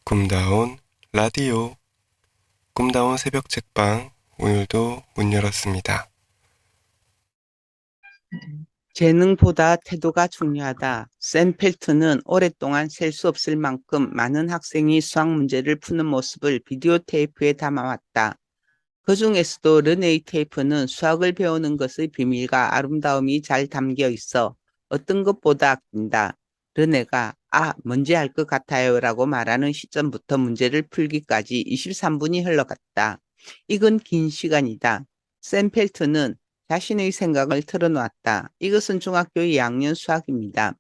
꿈다운 라디오, 꿈다운 새벽 책방, 오늘도 문 열었습니다. 재능보다 태도가 중요하다. 샘 펠트는 오랫동안 셀 수 없을 만큼 많은 학생이 수학 문제를 푸는 모습을 비디오 테이프에 담아왔다. 그 중에서도 르네이 테이프는 수학을 배우는 것의 비밀과 아름다움이 잘 담겨 있어 어떤 것보다 아낀다. 르네가 뭔지 알 것 같아요 라고 말하는 시점부터 문제를 풀기까지 23분이 흘러갔다. 이건 긴 시간이다. 샘 펠트는 자신의 생각을 털어놓았다. 이것은 중학교 2학년 수학입니다.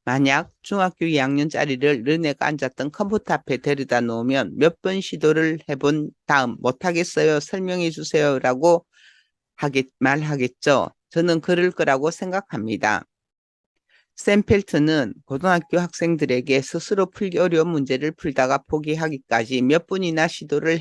만약 중학교 2학년짜리를 르네가 앉았던 컴퓨터 앞에 데려다 놓으면 몇 번 시도를 해본 다음 못하겠어요. 설명해 주세요. 라고 말하겠죠. 저는 그럴 거라고 생각합니다. 샘 펠트는 고등학교 학생들에게 스스로 풀기 어려운 문제를 풀다가 포기하기까지 몇 번이나 시도를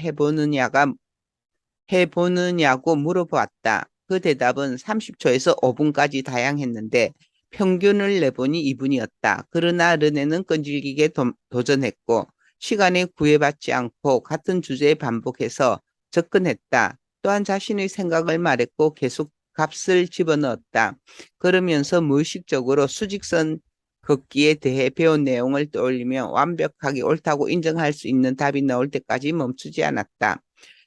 해보느냐고 물어보았다. 그 대답은 30초에서 5분까지 다양했는데 평균을 내보니 2분이었다. 그러나 르네는 끈질기게 도전했고 시간에 구애받지 않고 같은 주제에 반복해서 접근했다. 또한 자신의 생각을 말했고 계속 값을 집어넣었다. 그러면서 무의식적으로 수직선 걷기에 대해 배운 내용을 떠올리며 완벽하게 옳다고 인정할 수 있는 답이 나올 때까지 멈추지 않았다.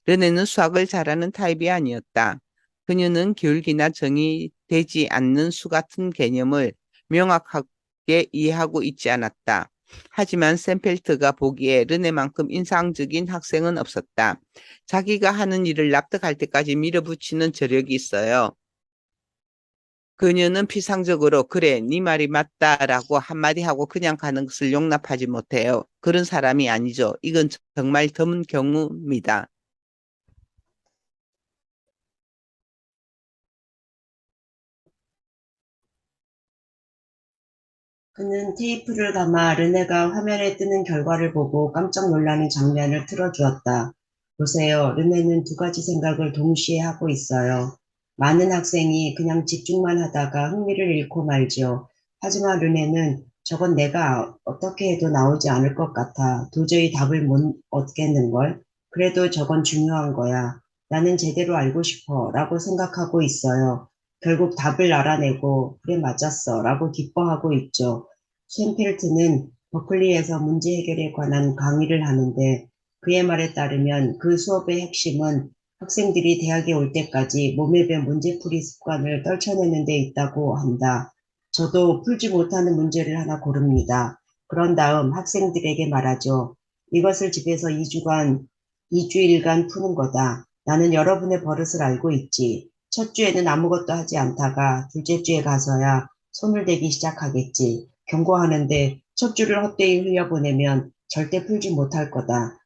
르네는 수학을 잘하는 타입이 아니었다. 그녀는 기울기나 정의되지 않는 수 같은 개념을 명확하게 이해하고 있지 않았다. 하지만 샘펠트가 보기에 르네만큼 인상적인 학생은 없었다. 자기가 하는 일을 납득할 때까지 밀어붙이는 저력이 있어요. 그녀는 피상적으로 그래, 네 말이 맞다라고 한마디 하고 그냥 가는 것을 용납하지 못해요. 그런 사람이 아니죠. 이건 정말 드문 경우입니다. 그는 테이프를 감아 르네가 화면에 뜨는 결과를 보고 깜짝 놀라는 장면을 틀어주었다. 보세요. 르네는 두 가지 생각을 동시에 하고 있어요. 많은 학생이 그냥 집중만 하다가 흥미를 잃고 말지요. 하지만 르네는 저건 내가 어떻게 해도 나오지 않을 것 같아. 도저히 답을 못 얻겠는걸. 그래도 저건 중요한 거야. 나는 제대로 알고 싶어. 라고 생각하고 있어요. 결국 답을 알아내고 그래 맞았어. 라고 기뻐하고 있죠. 쉔필트는 버클리에서 문제 해결에 관한 강의를 하는데 그의 말에 따르면 그 수업의 핵심은 학생들이 대학에 올 때까지 몸에 밴 문제풀이 습관을 떨쳐내는 데 있다고 한다. 저도 풀지 못하는 문제를 하나 고릅니다. 그런 다음 학생들에게 말하죠. 이것을 집에서 2주일간 푸는 거다. 나는 여러분의 버릇을 알고 있지. 첫 주에는 아무것도 하지 않다가 둘째 주에 가서야 손을 대기 시작하겠지. 경고하는데 첫 주를 헛되이 흘려보내면 절대 풀지 못할 거다.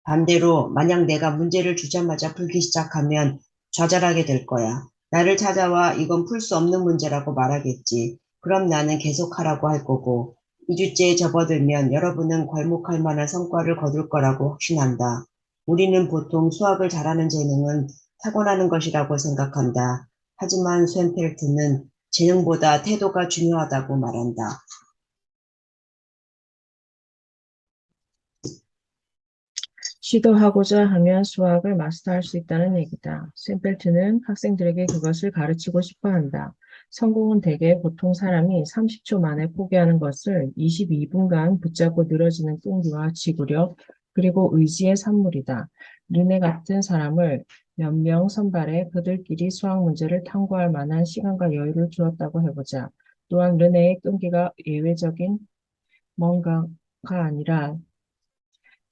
반대로 만약 내가 문제를 주자마자 풀기 시작하면 좌절하게 될 거야. 나를 찾아와 이건 풀 수 없는 문제라고 말하겠지. 그럼 나는 계속하라고 할 거고 2주째에 접어들면 여러분은 괄목할 만한 성과를 거둘 거라고 확신한다. 우리는 보통 수학을 잘하는 재능은 타고나는 것이라고 생각한다. 하지만 스웬펠트는 재능보다 태도가 중요하다고 말한다. 시도하고자 하면 수학을 마스터할 수 있다는 얘기다. 샘펠트는 학생들에게 그것을 가르치고 싶어 한다. 성공은 대개 보통 사람이 30초 만에 포기하는 것을 22분간 붙잡고 늘어지는 끈기와 지구력, 그리고 의지의 산물이다. 르네 같은 사람을 몇 명 선발해 그들끼리 수학 문제를 탐구할 만한 시간과 여유를 주었다고 해보자. 또한 르네의 끈기가 예외적인 뭔가가 아니라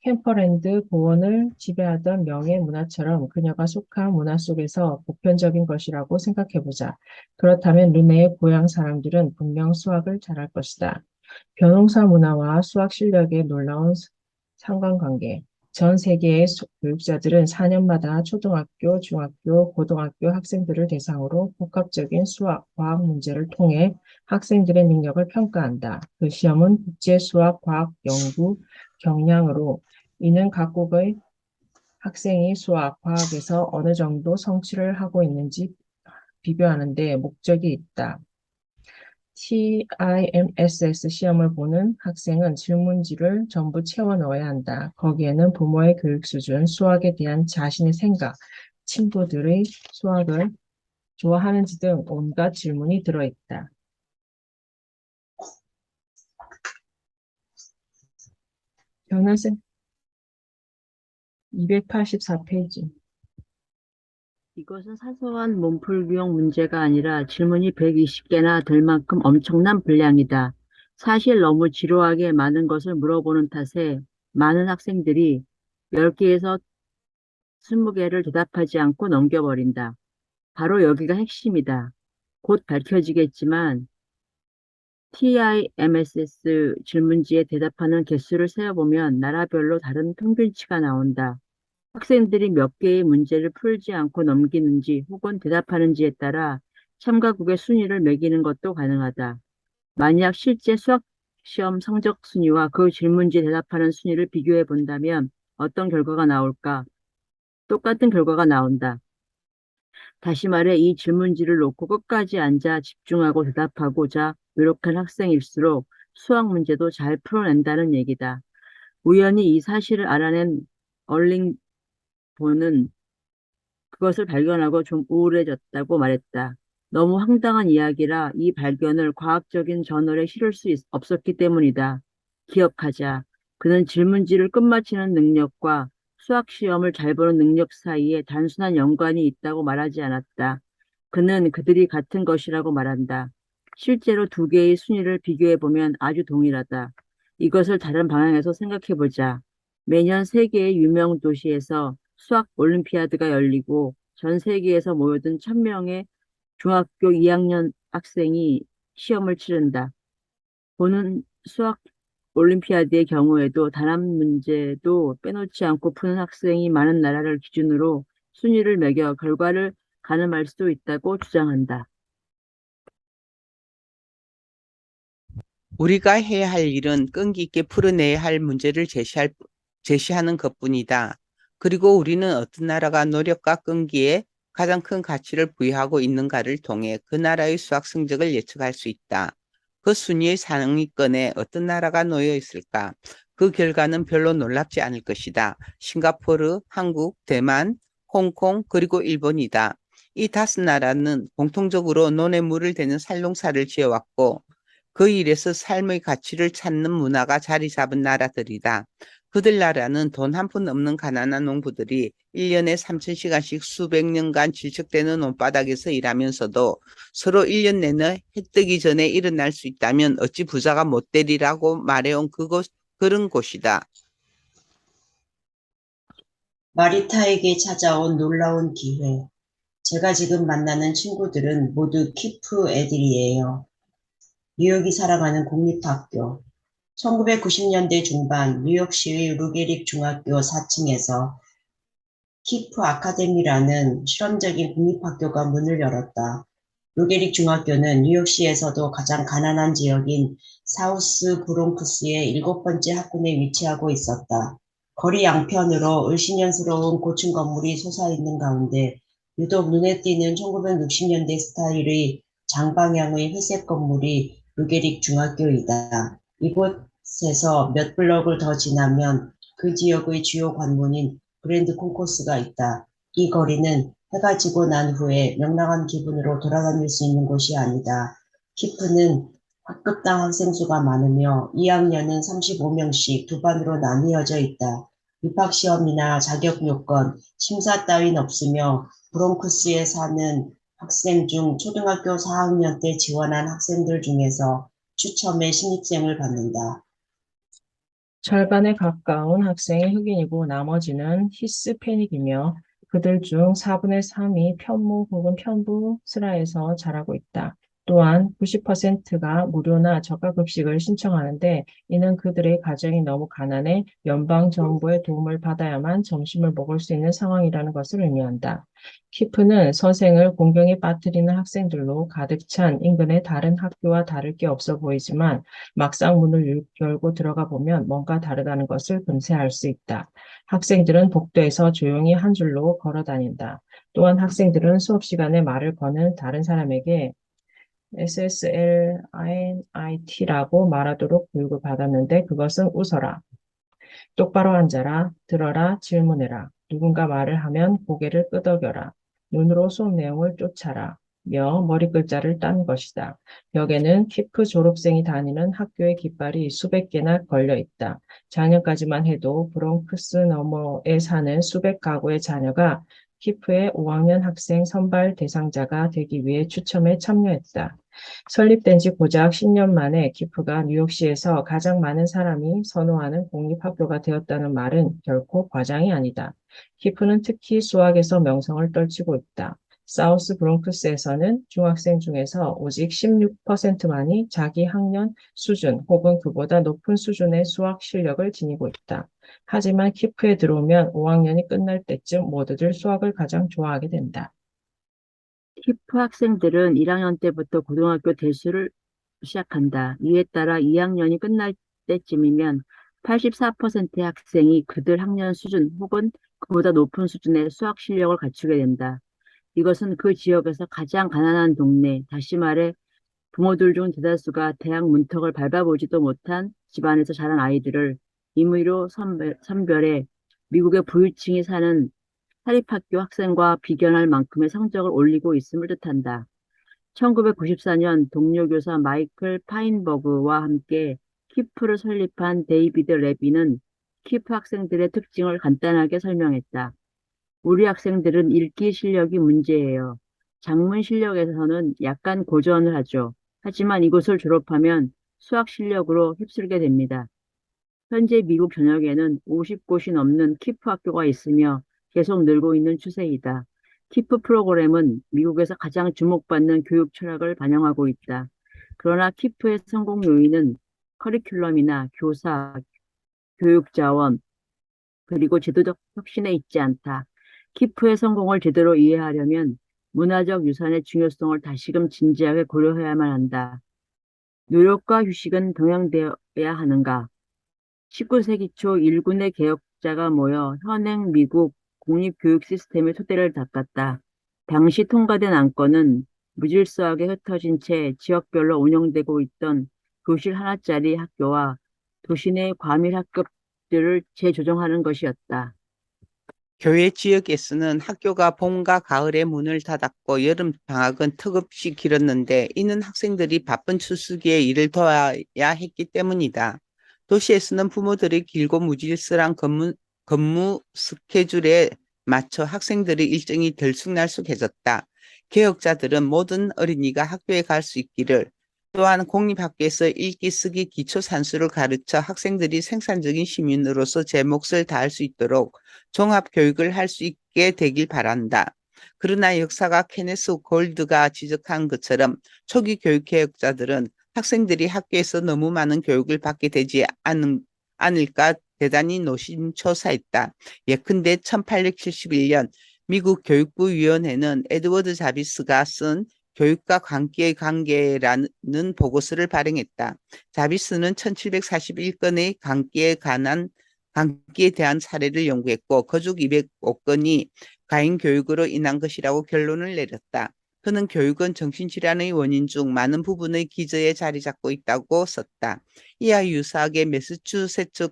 캠퍼랜드 고원을 지배하던 명예 문화처럼 그녀가 속한 문화 속에서 보편적인 것이라고 생각해보자. 그렇다면 르네의 고향 사람들은 분명 수학을 잘할 것이다. 변홍사 문화와 수학 실력의 놀라운 상관관계. 전 세계의 교육자들은 4년마다 초등학교, 중학교, 고등학교 학생들을 대상으로 복합적인 수학, 과학 문제를 통해 학생들의 능력을 평가한다. 그 시험은 국제 수학, 과학 연구 경량으로 이는 각국의 학생이 수학, 과학에서 어느 정도 성취를 하고 있는지 비교하는 데 목적이 있다. TIMSS 시험을 보는 학생은 질문지를 전부 채워 넣어야 한다. 거기에는 부모의 교육 수준, 수학에 대한 자신의 생각, 친구들의 수학을 좋아하는지 등 온갖 질문이 들어있다. 변호생 284페이지. 이것은 사소한 몸풀기용 문제가 아니라 질문이 120개나 될 만큼 엄청난 분량이다. 사실 너무 지루하게 많은 것을 물어보는 탓에 많은 학생들이 10개에서 20개를 대답하지 않고 넘겨버린다. 바로 여기가 핵심이다. 곧 밝혀지겠지만 TIMSS 질문지에 대답하는 개수를 세어보면 나라별로 다른 평균치가 나온다. 학생들이 몇 개의 문제를 풀지 않고 넘기는지 혹은 대답하는지에 따라 참가국의 순위를 매기는 것도 가능하다. 만약 실제 수학 시험 성적 순위와 그 질문지에 대답하는 순위를 비교해 본다면 어떤 결과가 나올까? 똑같은 결과가 나온다. 다시 말해 이 질문지를 놓고 끝까지 앉아 집중하고 대답하고자 노력한 학생일수록 수학 문제도 잘 풀어낸다는 얘기다. 우연히 이 사실을 알아낸 얼링본은 그것을 발견하고 좀 우울해졌다고 말했다. 너무 황당한 이야기라 이 발견을 과학적인 저널에 실을 수 없었기 때문이다. 기억하자. 그는 질문지를 끝마치는 능력과 수학 시험을 잘 보는 능력 사이에 단순한 연관이 있다고 말하지 않았다. 그는 그들이 같은 것이라고 말한다. 실제로 두 개의 순위를 비교해보면 아주 동일하다. 이것을 다른 방향에서 생각해보자. 매년 세계의 유명 도시에서 수학 올림피아드가 열리고 전 세계에서 모여든 1000명의 중학교 2학년 학생이 시험을 치른다. 보는 수학 올림피아드의 경우에도 단 한 문제도 빼놓지 않고 푸는 학생이 많은 나라를 기준으로 순위를 매겨 결과를 가늠할 수도 있다고 주장한다. 우리가 해야 할 일은 끈기 있게 풀어내야 할 문제를 제시하는 것뿐이다. 그리고 우리는 어떤 나라가 노력과 끈기에 가장 큰 가치를 부여하고 있는가를 통해 그 나라의 수학 성적을 예측할 수 있다. 그 순위의 상위권에 어떤 나라가 놓여 있을까? 그 결과는 별로 놀랍지 않을 것이다. 싱가포르, 한국, 대만, 홍콩, 그리고 일본이다. 이 5나라는 공통적으로 논에 물을 대는 살롱살을 지어왔고 그 일에서 삶의 가치를 찾는 문화가 자리 잡은 나라들이다. 그들 나라는 돈 한 푼 없는 가난한 농부들이 1년에 3000시간씩 수백 년간 질척대는 논바닥에서 일하면서도 서로 1년 내내 해 뜨기 전에 일어날 수 있다면 어찌 부자가 못 되리라고 말해온 그런 곳이다. 마리타에게 찾아온 놀라운 기회. 제가 지금 만나는 친구들은 모두 키프 애들이에요. 뉴욕이 사랑하는 공립학교. 1990년대 중반 뉴욕시의 루게릭 중학교 4층에서 키프 아카데미라는 실험적인 공립학교가 문을 열었다. 루게릭 중학교는 뉴욕시에서도 가장 가난한 지역인 사우스 브롱크스의 7번째 학군에 위치하고 있었다. 거리 양편으로 을씨년스러운 고층 건물이 솟아있는 가운데 유독 눈에 띄는 1960년대 스타일의 장방향의 회색 건물이 루게릭 중학교이다. 이곳에서 몇 블럭을 더 지나면 그 지역의 주요 관문인 그랜드 콩코스가 있다. 이 거리는 해가 지고 난 후에 명랑한 기분으로 돌아다닐 수 있는 곳이 아니다. 키프는 학급당 학생 수가 많으며 2학년은 35명씩 두 반으로 나뉘어져 있다. 입학시험이나 자격요건, 심사 따윈 없으며 브롱크스에 사는 학생 중 초등학교 4학년 때 지원한 학생들 중에서 추첨해 신입생을 받는다. 절반에 가까운 학생이 흑인이고 나머지는 히스패닉이며 그들 중 4분의 3이 편모 혹은 편부 슬하에서 자라고 있다. 또한 90%가 무료나 저가 급식을 신청하는데 이는 그들의 가정이 너무 가난해 연방정부의 도움을 받아야만 점심을 먹을 수 있는 상황이라는 것을 의미한다. 키프는 선생을 공경에 빠뜨리는 학생들로 가득 찬 인근의 다른 학교와 다를 게 없어 보이지만 막상 문을 열고 들어가 보면 뭔가 다르다는 것을 금세 알 수 있다. 학생들은 복도에서 조용히 한 줄로 걸어 다닌다. 또한 학생들은 수업 시간에 말을 거는 다른 사람에게 SSLINIT라고 말하도록 교육을 받았는데 그것은 웃어라, 똑바로 앉아라, 들어라, 질문해라, 누군가 말을 하면 고개를 끄덕여라, 눈으로 수업 내용을 쫓아라, 며 머리 글자를 딴 것이다. 벽에는 키프 졸업생이 다니는 학교의 깃발이 수백 개나 걸려 있다. 작년까지만 해도 브롱크스 너머에 사는 수백 가구의 자녀가 키프의 5학년 학생 선발 대상자가 되기 위해 추첨에 참여했다. 설립된 지 고작 10년 만에 키프가 뉴욕시에서 가장 많은 사람이 선호하는 공립학교가 되었다는 말은 결코 과장이 아니다. 키프는 특히 수학에서 명성을 떨치고 있다. 사우스 브롱크스에서는 중학생 중에서 오직 16%만이 자기 학년 수준 혹은 그보다 높은 수준의 수학 실력을 지니고 있다. 하지만 키프에 들어오면 5학년이 끝날 때쯤 모두들 수학을 가장 좋아하게 된다. 키프 학생들은 1학년 때부터 고등학교 대수를 시작한다. 이에 따라 2학년이 끝날 때쯤이면 84%의 학생이 그들 학년 수준 혹은 그보다 높은 수준의 수학 실력을 갖추게 된다. 이것은 그 지역에서 가장 가난한 동네, 다시 말해 부모들 중 대다수가 대학 문턱을 밟아보지도 못한 집안에서 자란 아이들을 임의로 선별해 미국의 부유층이 사는 사립학교 학생과 비견할 만큼의 성적을 올리고 있음을 뜻한다. 1994년 동료 교사 마이클 파인버그와 함께 키프를 설립한 데이비드 레비는 키프 학생들의 특징을 간단하게 설명했다. 우리 학생들은 읽기 실력이 문제예요. 작문 실력에서는 약간 고전을 하죠. 하지만 이곳을 졸업하면 수학 실력으로 휩쓸게 됩니다. 현재 미국 전역에는 50곳이 넘는 키프 학교가 있으며 계속 늘고 있는 추세이다. 키프 프로그램은 미국에서 가장 주목받는 교육 철학을 반영하고 있다. 그러나 키프의 성공 요인은 커리큘럼이나 교사, 교육 자원, 그리고 제도적 혁신에 있지 않다. 키프의 성공을 제대로 이해하려면 문화적 유산의 중요성을 다시금 진지하게 고려해야만 한다. 노력과 휴식은 병행되어야 하는가? 19세기 초 일군의 개혁자가 모여 현행 미국 공립교육 시스템의 토대를 닦았다. 당시 통과된 안건은 무질서하게 흩어진 채 지역별로 운영되고 있던 교실 하나짜리 학교와 도시 내 과밀 학급들을 재조정하는 것이었다. 교회 지역에서는 학교가 봄과 가을에 문을 닫았고 여름 방학은 턱없이 길었는데 이는 학생들이 바쁜 추수기에 일을 도와야 했기 때문이다. 도시에서는 부모들이 길고 무질서한 근무 스케줄에 맞춰 학생들의 일정이 들쑥날쑥해졌다. 개혁자들은 모든 어린이가 학교에 갈 수 있기를, 또한 공립학교에서 읽기 쓰기 기초 산수를 가르쳐 학생들이 생산적인 시민으로서 제 몫을 다할 수 있도록 종합교육을 할 수 있게 되길 바란다. 그러나 역사가 케네스 골드가 지적한 것처럼 초기 교육개혁자들은 학생들이 학교에서 너무 많은 교육을 받게 되지 않을까 대단히 노심초사했다. 예컨대 1871년 미국 교육부 위원회는 에드워드 자비스가 쓴 교육과 관계의 관계라는 보고서를 발행했다. 자비스는 1741건의 관계에 대한 사례를 연구했고 거죽 205건이 가인 교육으로 인한 것이라고 결론을 내렸다. 그는 교육은 정신질환의 원인 중 많은 부분의 기저에 자리 잡고 있다고 썼다. 이와 유사하게 매사추세츠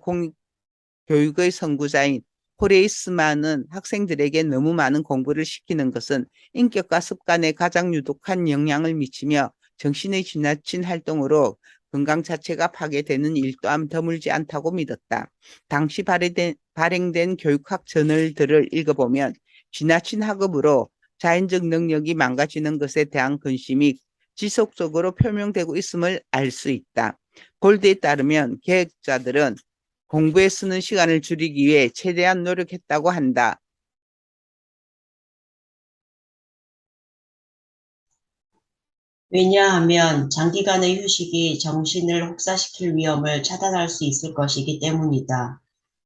공교육의 선구자인 호레이스만은 학생들에게 너무 많은 공부를 시키는 것은 인격과 습관에 가장 유독한 영향을 미치며 정신의 지나친 활동으로 건강 자체가 파괴되는 일 또한 드물지 않다고 믿었다. 당시 발행된 교육학 저널들을 읽어보면 지나친 학업으로 자연적 능력이 망가지는 것에 대한 근심이 지속적으로 표명되고 있음을 알 수 있다. 골드에 따르면 계획자들은 공부에 쓰는 시간을 줄이기 위해 최대한 노력했다고 한다. 왜냐하면 장기간의 휴식이 정신을 혹사시킬 위험을 차단할 수 있을 것이기 때문이다.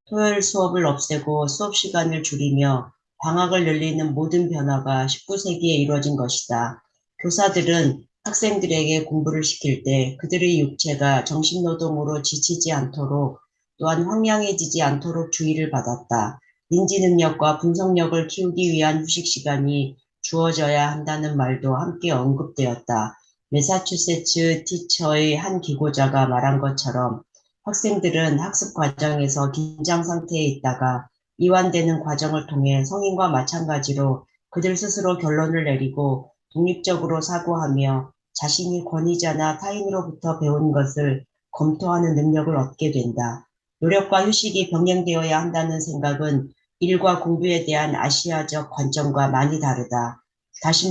토요일 수업을 없애고 수업 시간을 줄이며 방학을 늘리는 모든 변화가 19세기에 이루어진 것이다. 교사들은 학생들에게 공부를 시킬 때 그들의 육체가 정신노동으로 지치지 않도록 또한 황량해지지 않도록 주의를 받았다. 인지 능력과 분석력을 키우기 위한 휴식 시간이 주어져야 한다는 말도 함께 언급되었다. 매사추세츠 티처의 한 기고자가 말한 것처럼 학생들은 학습 과정에서 긴장 상태에 있다가 이완되는 과정을 통해 성인과 마찬가지로 그들 스스로 결론을 내리고 독립적으로 사고하며 자신이 권위자나 타인으로부터 배운 것을 검토하는 능력을 얻게 된다. 노력과 휴식이 병행되어야 한다는 생각은 일과 공부에 대한 아시아적 관점과 많이 다르다. 다시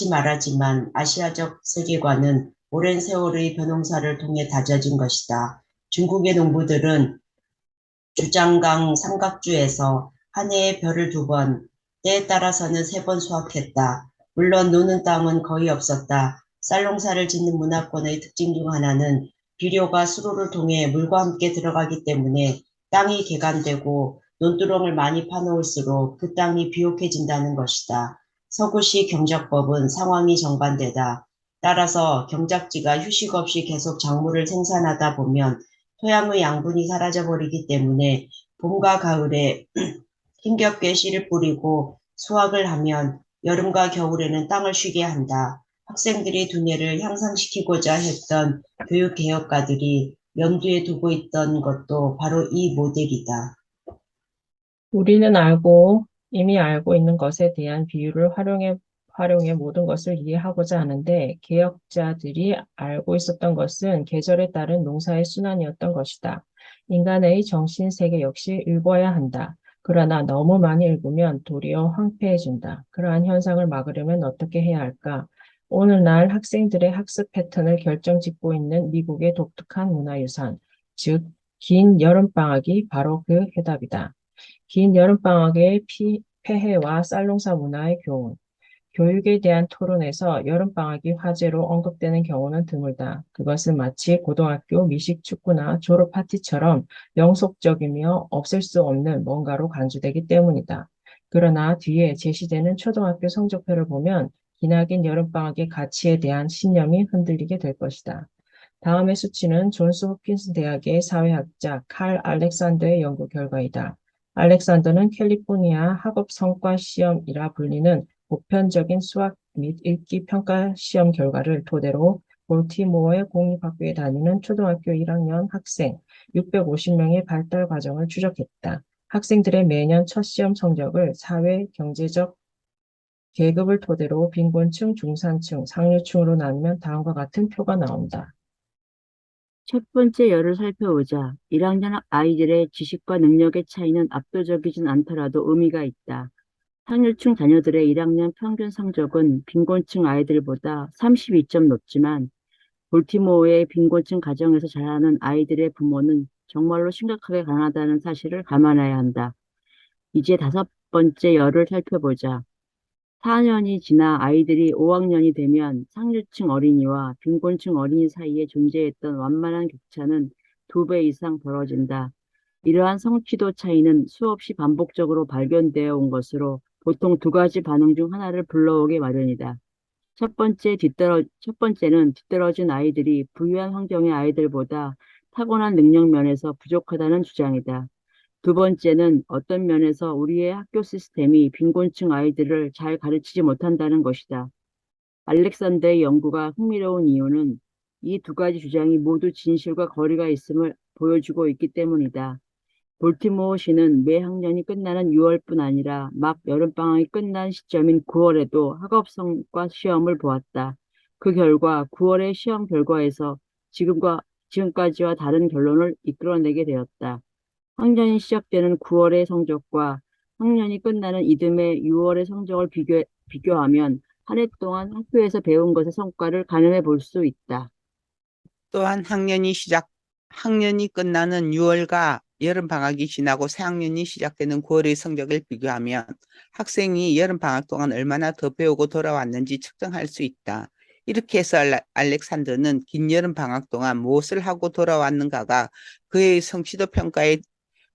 말하지만 아시아적 세계관은 오랜 세월의 변홍사를 통해 다져진 것이다. 중국의 농부들은 주장강 삼각주에서 한 해에 벼를 2번, 때에 따라서는 3번 수확했다. 물론 노는 땅은 거의 없었다. 쌀농사를 짓는 문화권의 특징 중 하나는 비료가 수로를 통해 물과 함께 들어가기 때문에 땅이 개간되고 논두렁을 많이 파놓을수록 그 땅이 비옥해진다는 것이다. 서구식 경작법은 상황이 정반대다. 따라서 경작지가 휴식 없이 계속 작물을 생산하다 보면 토양의 양분이 사라져버리기 때문에 봄과 가을에 힘겹게 씨를 뿌리고 수확을 하면 여름과 겨울에는 땅을 쉬게 한다. 학생들의 두뇌를 향상시키고자 했던 교육개혁가들이 염두에 두고 있던 것도 바로 이 모델이다. 우리는 이미 알고 있는 것에 대한 비유를 활용해 모든 것을 이해하고자 하는데, 개혁자들이 알고 있었던 것은 계절에 따른 농사의 순환이었던 것이다. 인간의 정신 세계 역시 읽어야 한다. 그러나 너무 많이 읽으면 도리어 황폐해진다. 그러한 현상을 막으려면 어떻게 해야 할까? 오늘날 학생들의 학습 패턴을 결정짓고 있는 미국의 독특한 문화유산, 즉, 긴 여름방학이 바로 그 해답이다. 긴 여름방학의 폐해와 쌀농사 문화의 교훈, 교육에 대한 토론에서 여름방학이 화제로 언급되는 경우는 드물다. 그것은 마치 고등학교 미식축구나 졸업 파티처럼 영속적이며 없앨 수 없는 뭔가로 간주되기 때문이다. 그러나 뒤에 제시되는 초등학교 성적표를 보면 기나긴 여름방학의 가치에 대한 신념이 흔들리게 될 것이다. 다음의 수치는 존스 홉킨스 대학의 사회학자 칼 알렉산더의 연구 결과이다. 알렉산더는 캘리포니아 학업 성과 시험이라 불리는 보편적인 수학 및 읽기 평가 시험 결과를 토대로 볼티모어의 공립학교에 다니는 초등학교 1학년 학생 650명의 발달 과정을 추적했다. 학생들의 매년 첫 시험 성적을 사회, 경제적 계급을 토대로 빈곤층, 중산층, 상류층으로 나누면 다음과 같은 표가 나온다. 첫 번째 열을 살펴보자. 1학년 아이들의 지식과 능력의 차이는 압도적이진 않더라도 의미가 있다. 상류층 자녀들의 1학년 평균 성적은 빈곤층 아이들보다 32점 높지만 볼티모어의 빈곤층 가정에서 자라는 아이들의 부모는 정말로 심각하게 가난하다는 사실을 감안해야 한다. 이제 5번째 열을 살펴보자. 4년이 지나 아이들이 5학년이 되면 상류층 어린이와 빈곤층 어린이 사이에 존재했던 완만한 격차는 2배 이상 벌어진다. 이러한 성취도 차이는 수없이 반복적으로 발견되어 온 것으로 보통 2가지 반응 중 하나를 불러오게 마련이다. 첫 번째는 뒤떨어진 아이들이 부유한 환경의 아이들보다 타고난 능력 면에서 부족하다는 주장이다. 2번째는 어떤 면에서 우리의 학교 시스템이 빈곤층 아이들을 잘 가르치지 못한다는 것이다. 알렉산더의 연구가 흥미로운 이유는 이 2가지 주장이 모두 진실과 거리가 있음을 보여주고 있기 때문이다. 볼티모어시는 매 학년이 끝나는 6월뿐 아니라 막 여름방학이 끝난 시점인 9월에도 학업성과 시험을 보았다. 그 결과 9월의 시험 결과에서 지금까지와 다른 결론을 이끌어내게 되었다. 학년이 시작되는 9월의 성적과 학년이 끝나는 이듬해 6월의 성적을 비교하면 한 해 동안 학교에서 배운 것의 성과를 가늠해 볼 수 있다. 또한 학년이 끝나는 6월과 여름방학이 지나고 새 학년이 시작되는 9월의 성적을 비교하면 학생이 여름방학 동안 얼마나 더 배우고 돌아왔는지 측정할 수 있다. 이렇게 해서 알렉산더는 긴 여름방학 동안 무엇을 하고 돌아왔는가가 그의 성취도 평가에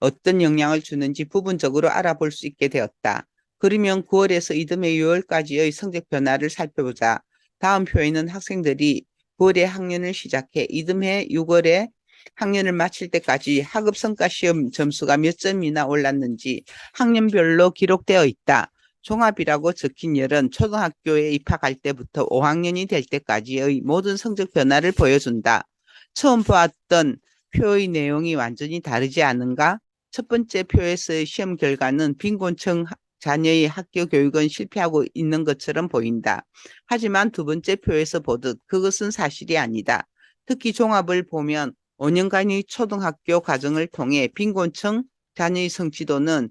어떤 영향을 주는지 부분적으로 알아볼 수 있게 되었다. 그러면 9월에서 이듬해 6월까지의 성적 변화를 살펴보자. 다음 표에는 학생들이 9월에 학년을 시작해 이듬해 6월에 학년을 마칠 때까지 학업성과 시험 점수가 몇 점이나 올랐는지 학년별로 기록되어 있다. 종합이라고 적힌 열은 초등학교에 입학할 때부터 5학년이 될 때까지의 모든 성적 변화를 보여준다. 처음 보았던 표의 내용이 완전히 다르지 않은가? 첫 번째 표에서의 시험 결과는 빈곤층 자녀의 학교 교육은 실패하고 있는 것처럼 보인다. 하지만 두 번째 표에서 보듯 그것은 사실이 아니다. 특히 종합을 보면 5년간의 초등학교 과정을 통해 빈곤층 자녀의 성취도는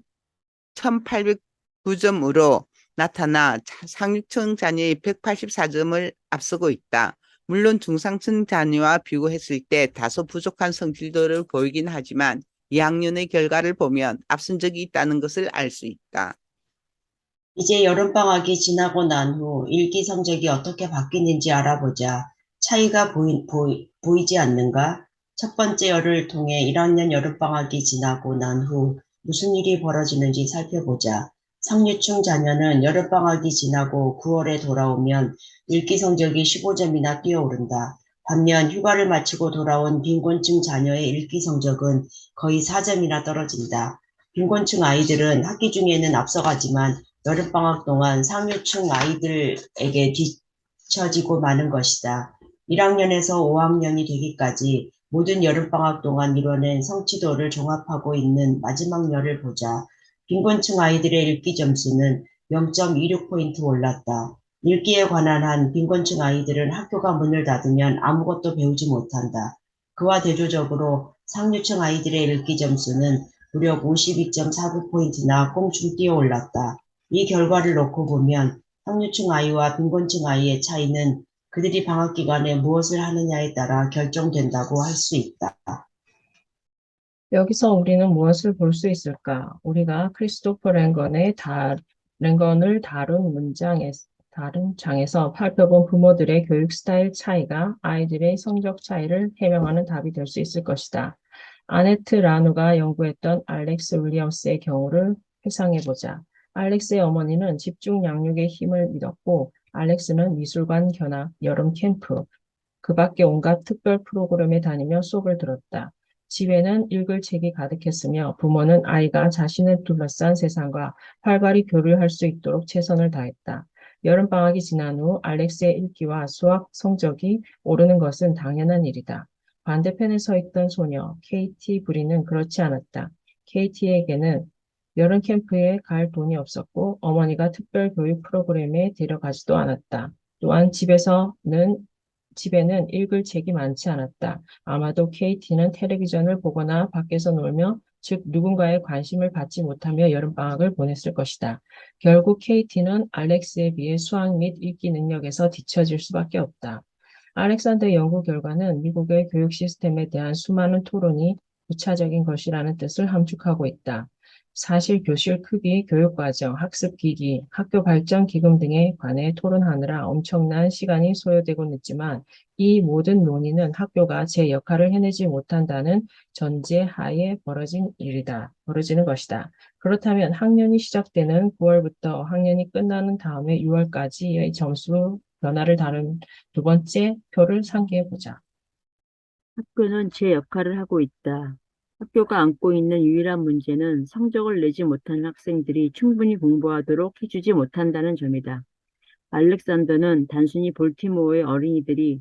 1809점으로 나타나 상류층 자녀의 184점을 앞서고 있다. 물론 중상층 자녀와 비교했을 때 다소 부족한 성질도를 보이긴 하지만 2학년의 결과를 보면 앞선 적이 있다는 것을 알 수 있다. 이제 여름방학이 지나고 난 후 일기 성적이 어떻게 바뀌는지 알아보자. 차이가 보이지 않는가? 첫 번째 열을 통해 1학년 여름방학이 지나고 난 후 무슨 일이 벌어지는지 살펴보자. 상류층 자녀는 여름방학이 지나고 9월에 돌아오면 일기 성적이 15점이나 뛰어오른다. 반면 휴가를 마치고 돌아온 빈곤층 자녀의 일기 성적은 거의 4점이나 떨어진다. 빈곤층 아이들은 학기 중에는 앞서가지만 여름방학 동안 상류층 아이들에게 뒤처지고 마는 것이다. 1학년에서 5학년이 되기까지 모든 여름방학 동안 이뤄낸 성취도를 종합하고 있는 마지막 열을 보자. 빈곤층 아이들의 읽기 점수는 0.26포인트 올랐다. 읽기에 관한 한 빈곤층 아이들은 학교가 문을 닫으면 아무것도 배우지 못한다. 그와 대조적으로 상류층 아이들의 읽기 점수는 무려 52.49포인트나 꽁충 뛰어 올랐다. 이 결과를 놓고 보면 상류층 아이와 빈곤층 아이의 차이는 그들이 방학 기간에 무엇을 하느냐에 따라 결정된다고 할 수 있다. 여기서 우리는 무엇을 볼 수 있을까? 우리가 크리스토퍼 랭건을 다른 장에서 살펴본 부모들의 교육 스타일 차이가 아이들의 성적 차이를 해명하는 답이 될 수 있을 것이다. 아네트 라누가 연구했던 알렉스 윌리엄스의 경우를 회상해보자. 알렉스의 어머니는 집중 양육의 힘을 믿었고, 알렉스는 미술관 견학, 여름 캠프, 그 밖에 온갖 특별 프로그램에 다니며 수업을 들었다. 집에는 읽을 책이 가득했으며 부모는 아이가 자신을 둘러싼 세상과 활발히 교류할 수 있도록 최선을 다했다. 여름방학이 지난 후 알렉스의 읽기와 수학 성적이 오르는 것은 당연한 일이다. 반대편에 서 있던 소녀, 케이티 브리는 그렇지 않았다. 케이티에게는 여름 캠프에 갈 돈이 없었고 어머니가 특별 교육 프로그램에 데려가지도 않았다. 또한 집에는 읽을 책이 많지 않았다. 아마도 케이티는 텔레비전을 보거나 밖에서 놀며, 즉 누군가의 관심을 받지 못하며 여름방학을 보냈을 것이다. 결국 케이티는 알렉스에 비해 수학 및 읽기 능력에서 뒤처질 수밖에 없다. 알렉산더의 연구 결과는 미국의 교육 시스템에 대한 수많은 토론이 부차적인 것이라는 뜻을 함축하고 있다. 사실 교실 크기, 교육과정, 학습기기, 학교 발전 기금 등에 관해 토론하느라 엄청난 시간이 소요되곤 했지만 이 모든 논의는 학교가 제 역할을 해내지 못한다는 전제 하에 벌어지는 것이다. 그렇다면 학년이 시작되는 9월부터 학년이 끝나는 다음에 6월까지의 점수 변화를 다룬 두 번째 표를 상기해 보자. 학교는 제 역할을 하고 있다. 학교가 안고 있는 유일한 문제는 성적을 내지 못하는 학생들이 충분히 공부하도록 해주지 못한다는 점이다. 알렉산더는 단순히 볼티모어의 어린이들이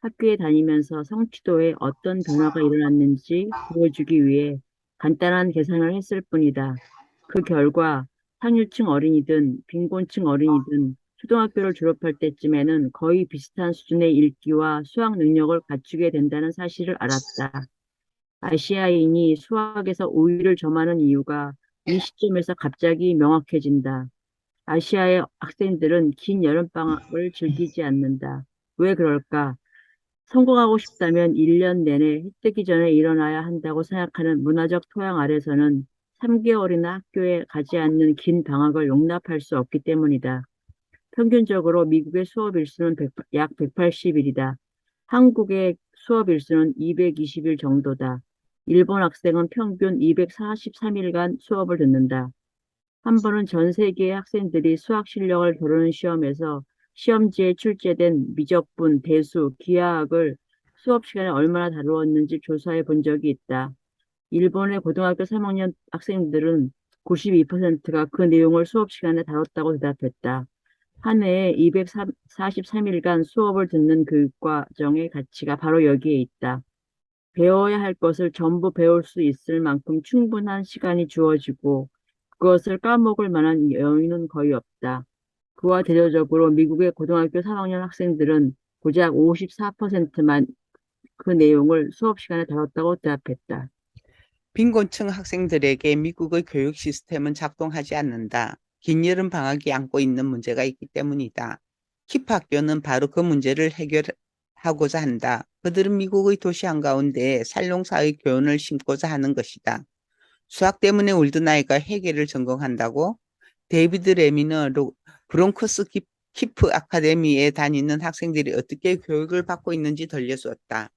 학교에 다니면서 성취도에 어떤 변화가 일어났는지 보여주기 위해 간단한 계산을 했을 뿐이다. 그 결과 상류층 어린이든 빈곤층 어린이든 초등학교를 졸업할 때쯤에는 거의 비슷한 수준의 읽기와 수학 능력을 갖추게 된다는 사실을 알았다. 아시아인이 수학에서 우위를 점하는 이유가 이 시점에서 갑자기 명확해진다. 아시아의 학생들은 긴 여름방학을 즐기지 않는다. 왜 그럴까? 성공하고 싶다면 1년 내내 해 뜨기 전에 일어나야 한다고 생각하는 문화적 토양 아래서는 3개월이나 학교에 가지 않는 긴 방학을 용납할 수 없기 때문이다. 평균적으로 미국의 수업 일수는 약 180일이다. 한국의 수업 일수는 220일 정도다. 일본 학생은 평균 243일간 수업을 듣는다. 한 번은 전 세계의 학생들이 수학 실력을 겨루는 시험에서 시험지에 출제된 미적분, 대수, 기하학을 수업 시간에 얼마나 다루었는지 조사해 본 적이 있다. 일본의 고등학교 3학년 학생들은 92%가 그 내용을 수업 시간에 다뤘다고 대답했다. 한 해에 243일간 수업을 듣는 교육과정의 가치가 바로 여기에 있다. 배워야 할 것을 전부 배울 수 있을 만큼 충분한 시간이 주어지고 그것을 까먹을 만한 여유는 거의 없다. 그와 대조적으로 미국의 고등학교 3학년 학생들은 고작 54%만 그 내용을 수업 시간에 다뤘다고 대답했다. 빈곤층 학생들에게 미국의 교육 시스템은 작동하지 않는다. 긴 여름 방학이 안고 있는 문제가 있기 때문이다. 키프 학교는 바로 그 문제를 해결하고자 한다. 그들은 미국의 도시 한가운데 살롱사의 교훈을 심고자 하는 것이다. 수학 때문에 울던 아이가 회계를 전공한다고? 데이비드 레미는 브롱크스 키프 아카데미에 다니는 학생들이 어떻게 교육을 받고 있는지 들려주었다.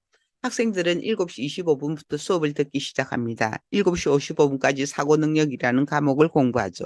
학생들은 7시 25분부터 수업을 듣기 시작합니다. 7시 55분까지 사고 능력이라는 과목을 공부하죠.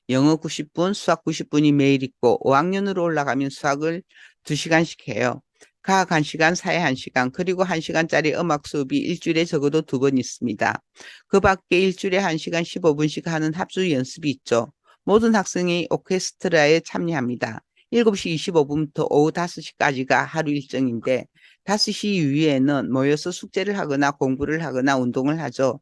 영어 90분, 수학 90분이 매일 있고 5학년으로 올라가면 수학을 2시간씩 해요. 과학 1시간, 사회 1시간, 그리고 1시간짜리 음악 수업이 일주일에 적어도 2번 있습니다. 그 밖에 일주일에 1시간 15분씩 하는 합주 연습이 있죠. 모든 학생이 오케스트라에 참여합니다. 7시 25분부터 오후 5시까지가 하루 일정인데 5시 이후에는 모여서 숙제를 하거나 공부를 하거나 운동을 하죠.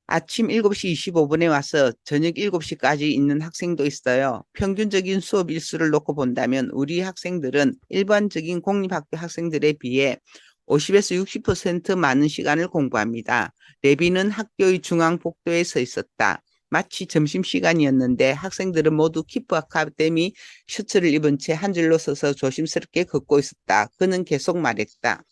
아침 7시 25분에 와서 저녁 7시까지 있는 학생도 있어요. 평균적인 수업 일수를 놓고 본다면 우리 학생들은 일반적인 공립학교 학생들에 비해 50에서 60% 많은 시간을 공부합니다. 레비는 학교의 중앙 복도에 서 있었다. 마치 점심시간이었는데 학생들은 모두 키프 아카데미 셔츠를 입은 채 한 줄로 서서 조심스럽게 걷고 있었다. 그는 계속 말했다.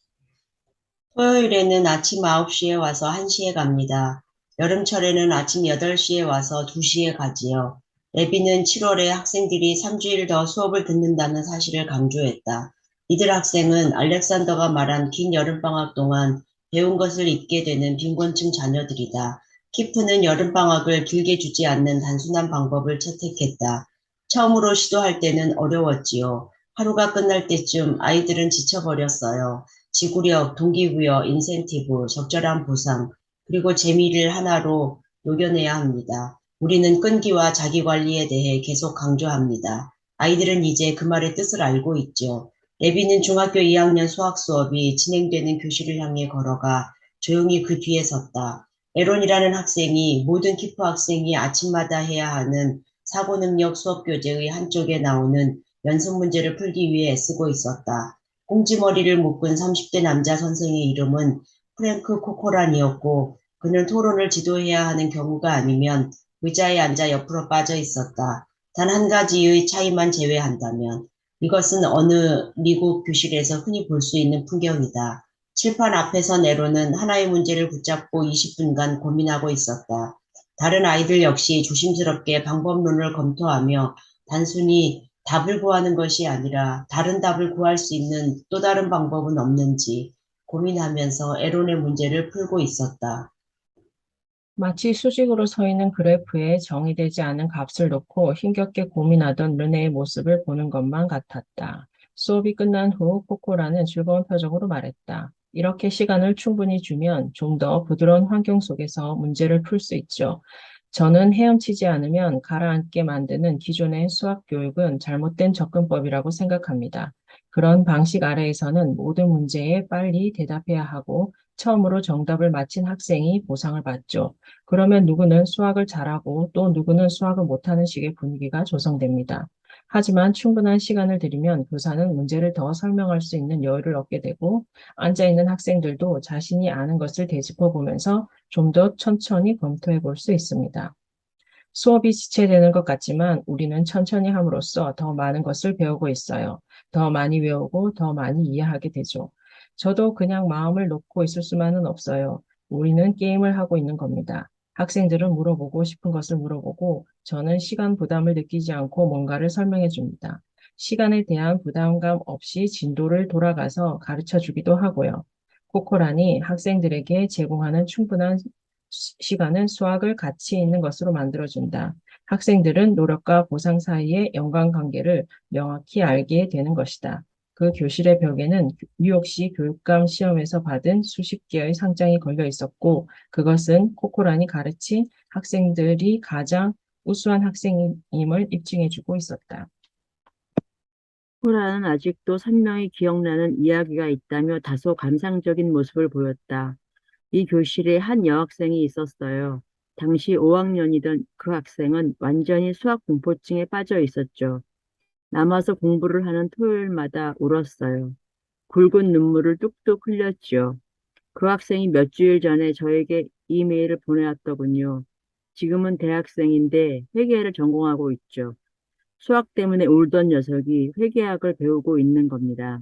토요일에는 아침 9시에 와서 1시에 갑니다. 여름철에는 아침 8시에 와서 2시에 가지요. 레비는 7월에 학생들이 3주일 더 수업을 듣는다는 사실을 강조했다. 이들 학생은 알렉산더가 말한 긴 여름방학 동안 배운 것을 잊게 되는 빈곤층 자녀들이다. 키프는 여름방학을 길게 주지 않는 단순한 방법을 채택했다. 처음으로 시도할 때는 어려웠지요. 하루가 끝날 때쯤 아이들은 지쳐버렸어요. 지구력, 동기부여, 인센티브, 적절한 보상, 그리고 재미를 하나로 녹여내야 합니다. 우리는 끈기와 자기관리에 대해 계속 강조합니다. 아이들은 이제 그 말의 뜻을 알고 있죠. 레비는 중학교 2학년 수학 수업이 진행되는 교실을 향해 걸어가 조용히 그 뒤에 섰다. 에론이라는 학생이 모든 키프 학생이 아침마다 해야 하는 사고능력 수업 교재의 한쪽에 나오는 연습 문제를 풀기 위해 애쓰고 있었다. 꽁지머리를 묶은 30대 남자 선생의 이름은 프랭크 코코란이었고 그는 토론을 지도해야 하는 경우가 아니면 의자에 앉아 옆으로 빠져 있었다. 단 한 가지의 차이만 제외한다면 이것은 어느 미국 교실에서 흔히 볼 수 있는 풍경이다. 칠판 앞에 선 에로는 하나의 문제를 붙잡고 20분간 고민하고 있었다. 다른 아이들 역시 조심스럽게 방법론을 검토하며 단순히 답을 구하는 것이 아니라 다른 답을 구할 수 있는 또 다른 방법은 없는지 고민하면서 에론의 문제를 풀고 있었다. 마치 수직으로 서 있는 그래프에 정의되지 않은 값을 놓고 힘겹게 고민하던 르네의 모습을 보는 것만 같았다. 수업이 끝난 후 코코라는 즐거운 표정으로 말했다. 이렇게 시간을 충분히 주면 좀 더 부드러운 환경 속에서 문제를 풀 수 있죠. 저는 헤엄치지 않으면 가라앉게 만드는 기존의 수학 교육은 잘못된 접근법이라고 생각합니다. 그런 방식 아래에서는 모든 문제에 빨리 대답해야 하고 처음으로 정답을 맞힌 학생이 보상을 받죠. 그러면 누구는 수학을 잘하고 또 누구는 수학을 못하는 식의 분위기가 조성됩니다. 하지만 충분한 시간을 들이면 교사는 문제를 더 설명할 수 있는 여유를 얻게 되고 앉아있는 학생들도 자신이 아는 것을 되짚어 보면서 좀 더 천천히 검토해 볼 수 있습니다. 수업이 지체되는 것 같지만 우리는 천천히 함으로써 더 많은 것을 배우고 있어요. 더 많이 외우고 더 많이 이해하게 되죠. 저도 그냥 마음을 놓고 있을 수만은 없어요. 우리는 게임을 하고 있는 겁니다. 학생들은 물어보고 싶은 것을 물어보고 저는 시간 부담을 느끼지 않고 뭔가를 설명해 줍니다. 시간에 대한 부담감 없이 진도를 돌아가서 가르쳐 주기도 하고요. 코코란이 학생들에게 제공하는 충분한 시간은 수학을 가치 있는 것으로 만들어준다. 학생들은 노력과 보상 사이의 연관관계를 명확히 알게 되는 것이다. 그 교실의 벽에는 뉴욕시 교육감 시험에서 받은 수십 개의 상장이 걸려 있었고, 그것은 코코란이 가르친 학생들이 가장 우수한 학생임을 입증해주고 있었다. 코라는 아직도 선명히 기억나는 이야기가 있다며 다소 감상적인 모습을 보였다. 이 교실에 한 여학생이 있었어요. 당시 5학년이던 그 학생은 완전히 수학 공포증에 빠져 있었죠. 남아서 공부를 하는 토요일마다 울었어요. 굵은 눈물을 뚝뚝 흘렸죠. 그 학생이 몇 주일 전에 저에게 이메일을 보내왔더군요. 지금은 대학생인데 회계를 전공하고 있죠. 수학 때문에 울던 녀석이 회계학을 배우고 있는 겁니다.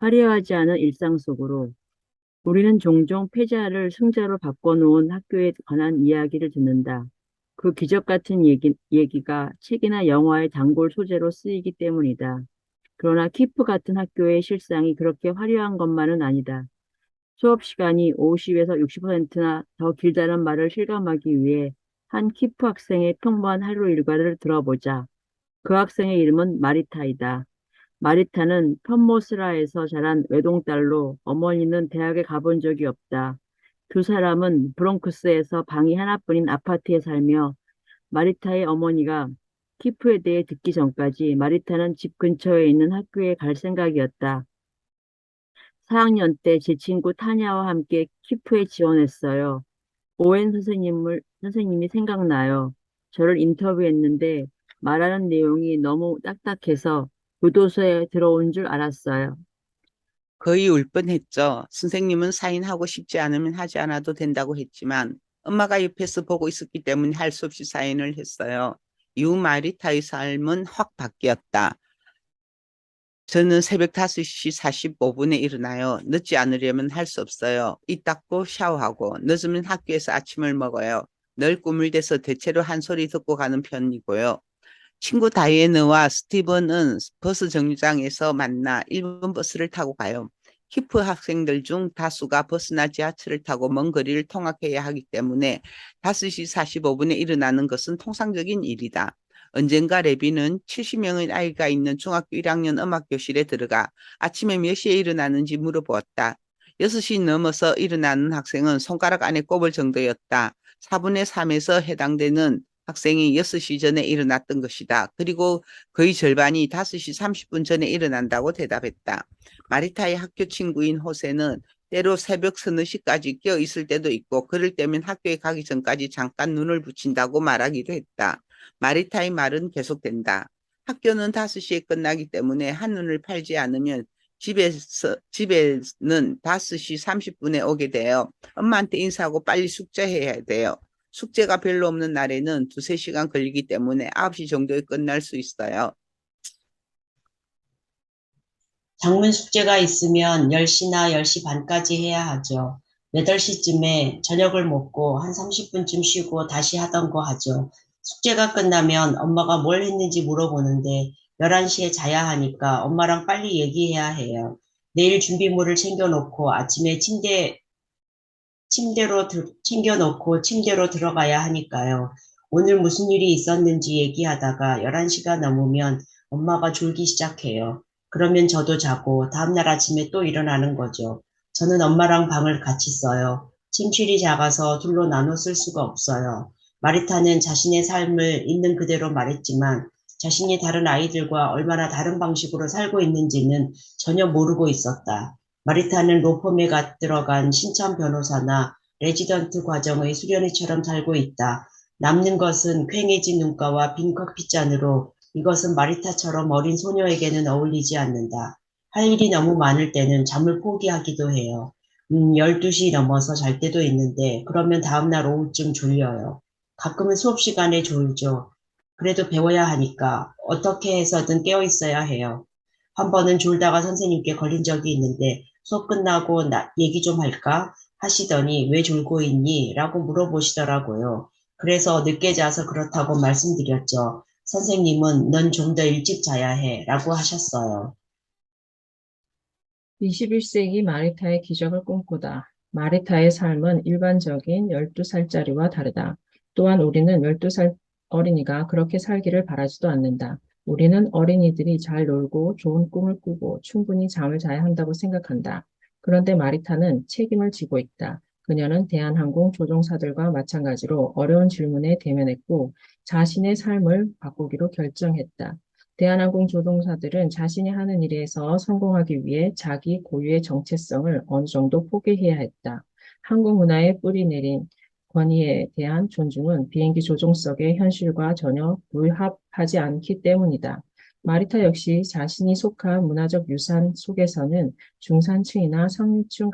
화려하지 않은 일상 속으로 우리는 종종 패자를 승자로 바꿔놓은 학교에 관한 이야기를 듣는다. 그 기적 같은 얘기가 책이나 영화의 단골 소재로 쓰이기 때문이다. 그러나 키프 같은 학교의 실상이 그렇게 화려한 것만은 아니다. 수업 시간이 50에서 60%나 더 길다는 말을 실감하기 위해 한 키프 학생의 평범한 하루 일과를 들어보자. 그 학생의 이름은 마리타이다. 마리타는 펌모스라에서 자란 외동딸로 어머니는 대학에 가본 적이 없다. 두 사람은 브롱크스에서 방이 하나뿐인 아파트에 살며 마리타의 어머니가 키프에 대해 듣기 전까지 마리타는 집 근처에 있는 학교에 갈 생각이었다. 4학년 때 제 친구 타냐와 함께 키프에 지원했어요. 오웬 선생님이 생각나요. 저를 인터뷰했는데 말하는 내용이 너무 딱딱해서 교도소에 들어온 줄 알았어요. 거의 울 뻔했죠. 선생님은 사인하고 싶지 않으면 하지 않아도 된다고 했지만 엄마가 옆에서 보고 있었기 때문에 할 수 없이 사인을 했어요. 이후 마리타의 삶은 확 바뀌었다. 저는 새벽 5시 45분에 일어나요. 늦지 않으려면 할 수 없어요. 입 닦고 샤워하고 늦으면 학교에서 아침을 먹어요. 늘 꿈을 대서 대체로 한 소리 듣고 가는 편이고요. 친구 다이애너와 스티븐은 버스 정류장에서 만나 1번 버스를 타고 가요. 키프 학생들 중 다수가 버스나 지하철을 타고 먼 거리를 통학해야 하기 때문에 5시 45분에 일어나는 것은 통상적인 일이다. 언젠가 레비는 70명의 아이가 있는 중학교 1학년 음악교실에 들어가 아침에 몇 시에 일어나는지 물어보았다. 6시 넘어서 일어나는 학생은 손가락 안에 꼽을 정도였다. 4분의 3에서 해당되는 학생이 6시 전에 일어났던 것이다. 그리고 거의 절반이 5시 30분 전에 일어난다고 대답했다. 마리타의 학교 친구인 호세는 때로 새벽 서너 시까지 깨어 있을 때도 있고 그럴 때면 학교에 가기 전까지 잠깐 눈을 붙인다고 말하기도 했다. 마리타의 말은 계속된다. 학교는 5시에 끝나기 때문에 한눈을 팔지 않으면 집에는 5시 30분에 오게 돼요. 엄마한테 인사하고 빨리 숙제해야 돼요. 숙제가 별로 없는 날에는 2~3시간 걸리기 때문에 9시 정도에 끝날 수 있어요. 장문 숙제가 있으면 10시나 10시 반까지 해야 하죠. 8시쯤에 저녁을 먹고 한 30분쯤 쉬고 다시 하던 거 하죠. 숙제가 끝나면 엄마가 뭘 했는지 물어보는데 11시에 자야 하니까 엄마랑 빨리 얘기해야 해요. 내일 준비물을 챙겨놓고 아침에 챙겨놓고 침대로 들어가야 하니까요. 오늘 무슨 일이 있었는지 얘기하다가 11시가 넘으면 엄마가 졸기 시작해요. 그러면 저도 자고 다음날 아침에 또 일어나는 거죠. 저는 엄마랑 방을 같이 써요. 침실이 작아서 둘로 나눠 쓸 수가 없어요. 마리타는 자신의 삶을 있는 그대로 말했지만 자신이 다른 아이들과 얼마나 다른 방식으로 살고 있는지는 전혀 모르고 있었다. 마리타는 로펌에 들어간 신참 변호사나 레지던트 과정의 수련회처럼 살고 있다. 남는 것은 퀭해진 눈가와 빈 커피잔으로 이것은 마리타처럼 어린 소녀에게는 어울리지 않는다. 할 일이 너무 많을 때는 잠을 포기하기도 해요. 12시 넘어서 잘 때도 있는데 그러면 다음날 오후쯤 졸려요. 가끔은 수업 시간에 졸죠. 그래도 배워야 하니까 어떻게 해서든 깨어 있어야 해요. 한 번은 졸다가 선생님께 걸린 적이 있는데 수업 끝나고 얘기 좀 할까? 하시더니 왜 졸고 있니? 라고 물어보시더라고요. 그래서 늦게 자서 그렇다고 말씀드렸죠. 선생님은 넌 좀 더 일찍 자야 해. 라고 하셨어요. 21세기 마리타의 기적을 꿈꾸다. 마리타의 삶은 일반적인 12살짜리와 다르다. 또한 우리는 12살 어린이가 그렇게 살기를 바라지도 않는다. 우리는 어린이들이 잘 놀고 좋은 꿈을 꾸고 충분히 잠을 자야 한다고 생각한다. 그런데 마리타는 책임을 지고 있다. 그녀는 대한항공 조종사들과 마찬가지로 어려운 질문에 대면했고 자신의 삶을 바꾸기로 결정했다. 대한항공 조종사들은 자신이 하는 일에서 성공하기 위해 자기 고유의 정체성을 어느 정도 포기해야 했다. 항공 문화에 뿌리 내린 권위에 대한 존중은 비행기 조종석의 현실과 전혀 부합하지 않기 때문이다. 마리타 역시 자신이 속한 문화적 유산 속에서는 중산층이나 상류층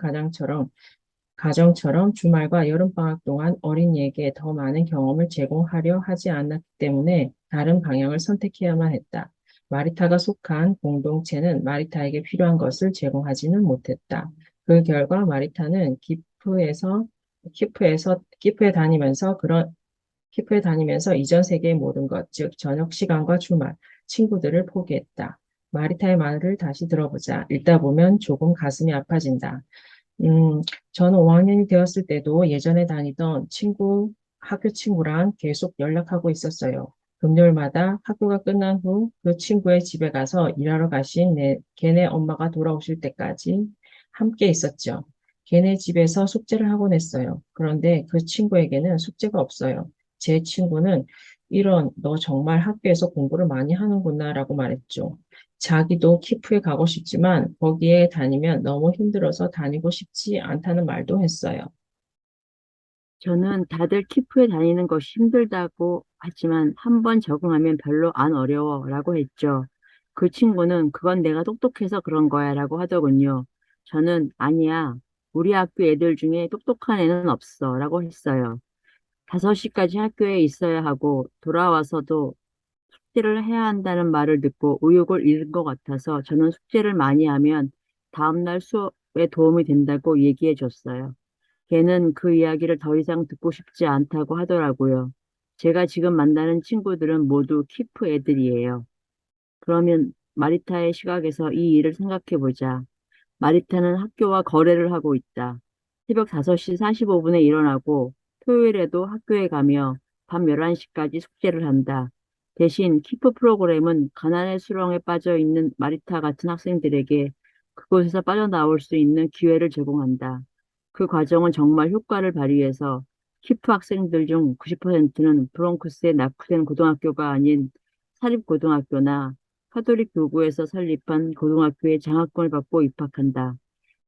가정처럼 주말과 여름방학 동안 어린이에게 더 많은 경험을 제공하려 하지 않았기 때문에 다른 방향을 선택해야만 했다. 마리타가 속한 공동체는 마리타에게 필요한 것을 제공하지는 못했다. 그 결과 마리타는 키프에 다니면서 이전 세계의 모든 것, 즉 저녁 시간과 주말, 친구들을 포기했다. 마리타의 말을 다시 들어보자. 읽다 보면 조금 가슴이 아파진다. 저는 5학년이 되었을 때도 예전에 다니던 학교 친구랑 계속 연락하고 있었어요. 금요일마다 학교가 끝난 후 그 친구의 집에 가서 일하러 가신 걔네 엄마가 돌아오실 때까지 함께 있었죠. 걔네 집에서 숙제를 하곤 했어요. 그런데 그 친구에게는 숙제가 없어요. 제 친구는 너 정말 학교에서 공부를 많이 하는구나 라고 말했죠. 자기도 키프에 가고 싶지만 거기에 다니면 너무 힘들어서 다니고 싶지 않다는 말도 했어요. 저는 다들 키프에 다니는 것이 힘들다고 하지만 한 번 적응하면 별로 안 어려워 라고 했죠. 그 친구는 그건 내가 똑똑해서 그런 거야 라고 하더군요. 저는 아니야. 우리 학교 애들 중에 똑똑한 애는 없어 라고 했어요. 5시까지 학교에 있어야 하고 돌아와서도 숙제를 해야 한다는 말을 듣고 의욕을 잃은 것 같아서 저는 숙제를 많이 하면 다음날 수업에 도움이 된다고 얘기해 줬어요. 걔는 그 이야기를 더 이상 듣고 싶지 않다고 하더라고요. 제가 지금 만나는 친구들은 모두 키프 애들이에요. 그러면 마리타의 시각에서 이 일을 생각해 보자. 마리타는 학교와 거래를 하고 있다. 새벽 5시 45분에 일어나고 토요일에도 학교에 가며 밤 11시까지 숙제를 한다. 대신 키프 프로그램은 가난의 수렁에 빠져 있는 마리타 같은 학생들에게 그곳에서 빠져나올 수 있는 기회를 제공한다. 그 과정은 정말 효과를 발휘해서 키프 학생들 중 90%는 브롱크스의 낙후된 고등학교가 아닌 사립고등학교나 카톨릭 교구에서 설립한 고등학교에 장학금을 받고 입학한다.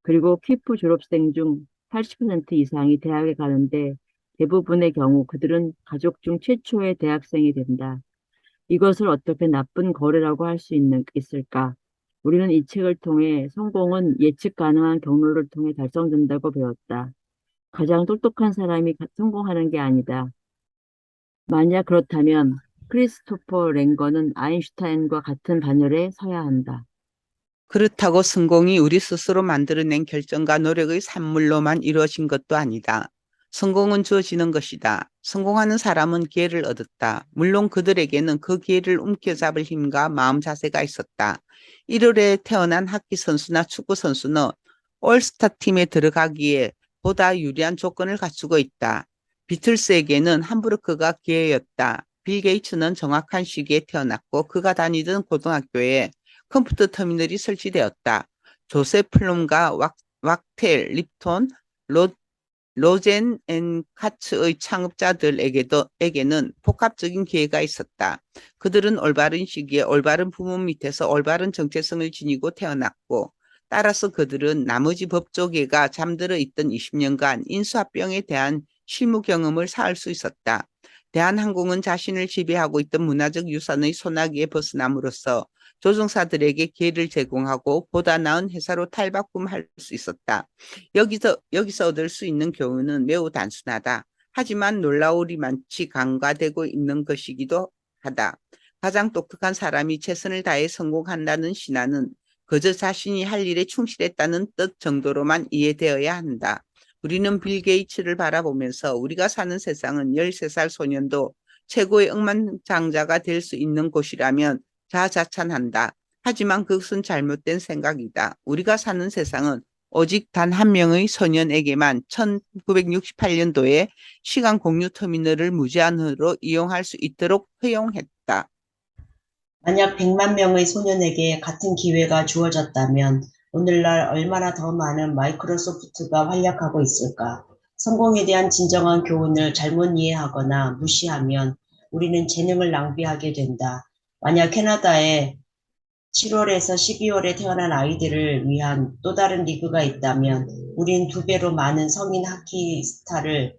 그리고 키프 졸업생 중 80% 이상이 대학에 가는데 대부분의 경우 그들은 가족 중 최초의 대학생이 된다. 이것을 어떻게 나쁜 거래라고 할 수 있을까? 우리는 이 책을 통해 성공은 예측 가능한 경로를 통해 달성된다고 배웠다. 가장 똑똑한 사람이 성공하는 게 아니다. 만약 그렇다면 크리스토퍼 랭거는 아인슈타인과 같은 반열에 서야 한다. 그렇다고 성공이 우리 스스로 만들어낸 결정과 노력의 산물로만 이루어진 것도 아니다. 성공은 주어지는 것이다. 성공하는 사람은 기회를 얻었다. 물론 그들에게는 그 기회를 움켜잡을 힘과 마음 자세가 있었다. 1월에 태어난 하키 선수나 축구 선수는 올스타 팀에 들어가기에 보다 유리한 조건을 갖추고 있다. 비틀스에게는 함부르크가 기회였다. 빌 게이츠는 정확한 시기에 태어났고 그가 다니던 고등학교에 컴퓨터 터미널이 설치되었다. 조셉 플룸과 왁텔, 립톤, 로젠 앤 카츠의 창업자들에게는 복합적인 기회가 있었다. 그들은 올바른 시기에 올바른 부모 밑에서 올바른 정체성을 지니고 태어났고 따라서 그들은 나머지 법조계가 잠들어 있던 20년간 인수합병에 대한 실무 경험을 쌓을 수 있었다. 대한항공은 자신을 지배하고 있던 문화적 유산의 소나기에 벗어남으로써 조종사들에게 기회를 제공하고 보다 나은 회사로 탈바꿈할 수 있었다. 여기서 얻을 수 있는 교훈은 매우 단순하다. 하지만 놀라우리만치 간과되고 있는 것이기도 하다. 가장 똑똑한 사람이 최선을 다해 성공한다는 신화는 그저 자신이 할 일에 충실했다는 뜻 정도로만 이해되어야 한다. 우리는 빌 게이츠를 바라보면서 우리가 사는 세상은 13살 소년도 최고의 억만장자가 될 수 있는 곳이라면 자자찬한다. 하지만 그것은 잘못된 생각이다. 우리가 사는 세상은 오직 단 한 명의 소년에게만 1968년도에 시간 공유 터미널을 무제한으로 이용할 수 있도록 허용했다. 만약 100만 명의 소년에게 같은 기회가 주어졌다면 오늘날 얼마나 더 많은 마이크로소프트가 활약하고 있을까? 성공에 대한 진정한 교훈을 잘못 이해하거나 무시하면 우리는 재능을 낭비하게 된다. 만약 캐나다에 7월에서 12월에 태어난 아이들을 위한 또 다른 리그가 있다면 우린 2배로 많은 성인 하키 스타를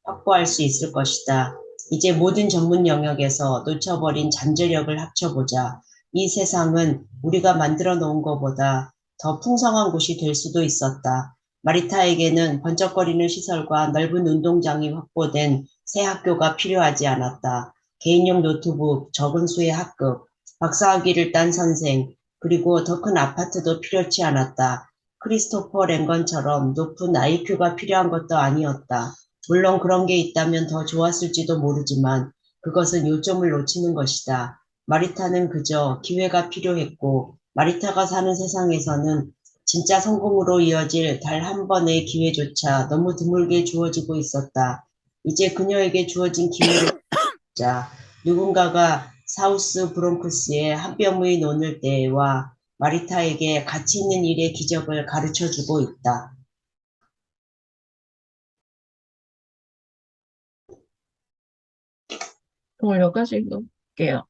확보할 수 있을 것이다. 이제 모든 전문 영역에서 놓쳐버린 잠재력을 합쳐보자. 이 세상은 우리가 만들어 놓은 것보다 더 풍성한 곳이 될 수도 있었다. 마리타에게는 번쩍거리는 시설과 넓은 운동장이 확보된 새 학교가 필요하지 않았다. 개인용 노트북, 적은 수의 학급, 박사학위를 딴 선생, 그리고 더 큰 아파트도 필요치 않았다. 크리스토퍼 랭건처럼 높은 IQ가 필요한 것도 아니었다. 물론 그런 게 있다면 더 좋았을지도 모르지만 그것은 요점을 놓치는 것이다. 마리타는 그저 기회가 필요했고 마리타가 사는 세상에서는 진짜 성공으로 이어질 단 한 번의 기회조차 너무 드물게 주어지고 있었다. 이제 그녀에게 주어진 기회를 자, 누군가가 사우스 브롱크스의 한 뼘의 노늘 때와 마리타에게 가치 있는 일의 기적을 가르쳐 주고 있다. 오늘 여기까지 읽을게요.